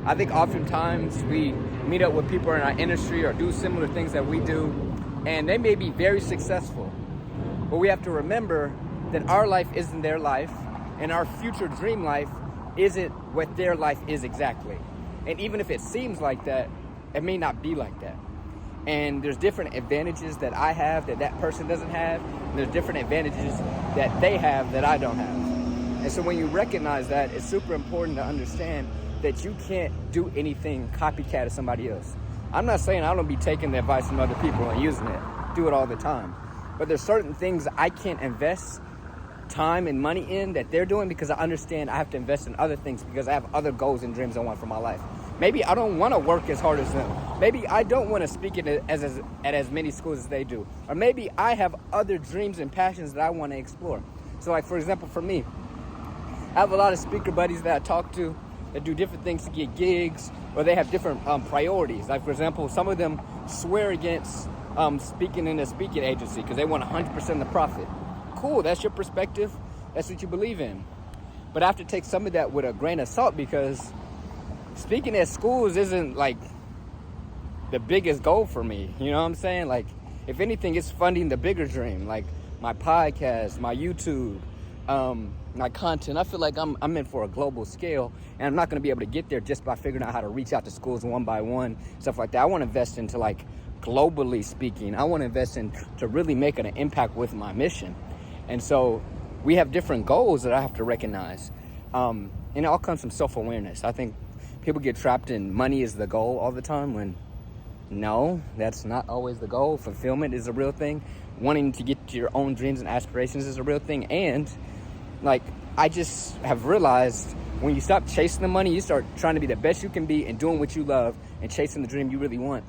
I think oftentimes we meet up with people in our industry or do similar things that we do, and they may be very successful. But we have to remember that our life isn't their life, and our future dream life isn't what their life is exactly. And even if it seems like that, it may not be like that. And there's different advantages that I have that that person doesn't have, and there's different advantages that they have that I don't have. And so when you recognize that, it's super important to understand that you can't do anything copycat of somebody else. I'm not saying I don't be taking the advice from other people and using it. Do it all the time. But there's certain things I can't invest time and money in that they're doing because I understand I have to invest in other things because I have other goals and dreams I want for my life. Maybe I don't want to work as hard as them. Maybe I don't want to speak at as many schools as they do. Or maybe I have other dreams and passions that I want to explore. So like, for example, for me, I have a lot of speaker buddies that I talk to that do different things to get gigs, or they have different priorities. Like, for example, some of them swear against speaking in a speaking agency because they want 100% of the profit. Cool, that's your perspective. That's what you believe in. But I have to take some of that with a grain of salt because speaking at schools isn't like the biggest goal for me. You know what I'm saying? Like, if anything, it's funding the bigger dream, like my podcast, my YouTube, my content. I feel like I'm in for a global scale, and I'm not going to be able to get there just by figuring out how to reach out to schools one by one, stuff like that. I want to invest into like globally speaking. I want to invest in to really making an impact with my mission. And so we have different goals that I have to recognize. And it all comes from self-awareness. I think people get trapped in money is the goal all the time when no, that's not always the goal. Fulfillment is a real thing. Wanting to get to your own dreams and aspirations is a real thing. And like, I just have realized when you stop chasing the money, you start trying to be the best you can be and doing what you love and chasing the dream you really want,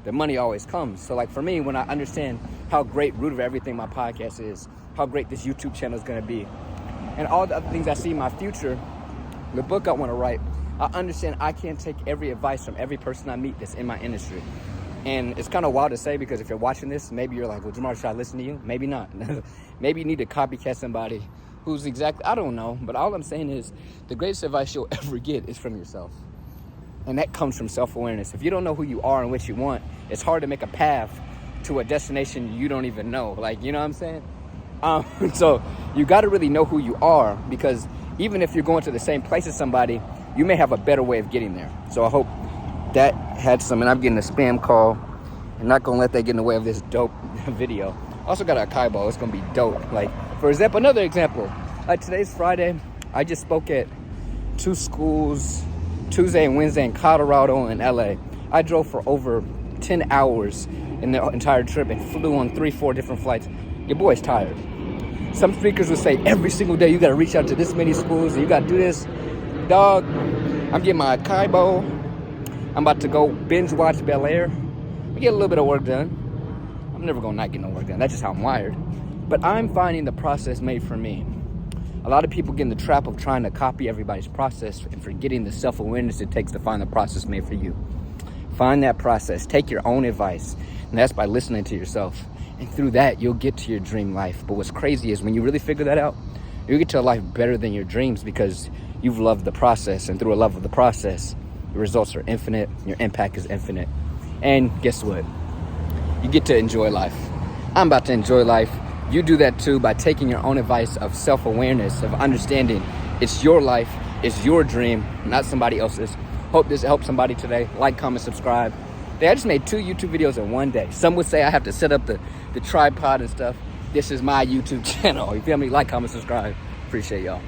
the money always comes. So like for me, when I understand how great root of everything my podcast is, how great this YouTube channel is going to be, and all the other things I see in my future, the book I want to write, I understand I can't take every advice from every person I meet that's in my industry. And it's kind of wild to say because if you're watching this, maybe you're like, well, Jamar, should I listen to you? Maybe not. Maybe you need to copycat somebody who's exactly, I don't know. But all I'm saying is the greatest advice you'll ever get is from yourself. And that comes from self-awareness. If you don't know who you are and what you want, it's hard to make a path to a destination you don't even know. Like, you know what I'm saying? So you got to really know who you are, because even if you're going to the same place as somebody, you may have a better way of getting there. So I hope that had some, and I'm getting a spam call. I'm not going to let that get in the way of this dope video. Also got a Acai Bowl. It's going to be dope. Like, for example, another example. Like today's Friday. I just spoke at 2 schools, Tuesday and Wednesday in Colorado and LA. I drove for over 10 hours in the entire trip and flew on 3-4 different flights. Your boy's tired. Some speakers would say every single day you got to reach out to this many schools and you got to do this. Dog, I'm getting my Acai Bowl. I'm about to go binge watch Bel Air. We get a little bit of work done. I'm never going to not get no work done. That's just how I'm wired. But I'm finding the process made for me. A lot of people get in the trap of trying to copy everybody's process and forgetting the self-awareness it takes to find the process made for you. Find that process. Take your own advice. And that's by listening to yourself. And through that, you'll get to your dream life. But what's crazy is when you really figure that out, you get to a life better than your dreams because you've loved the process. And through a love of the process, the results are infinite. Your impact is infinite. And guess what? You get to enjoy life. I'm about to enjoy life. You do that too by taking your own advice of self-awareness, of understanding it's your life, it's your dream, not somebody else's. Hope this helped somebody today. Like, comment, subscribe. I just made 2 YouTube videos in one day. Some would say I have to set up the tripod and stuff. This is my YouTube channel. You feel me? Like, comment, subscribe. Appreciate y'all.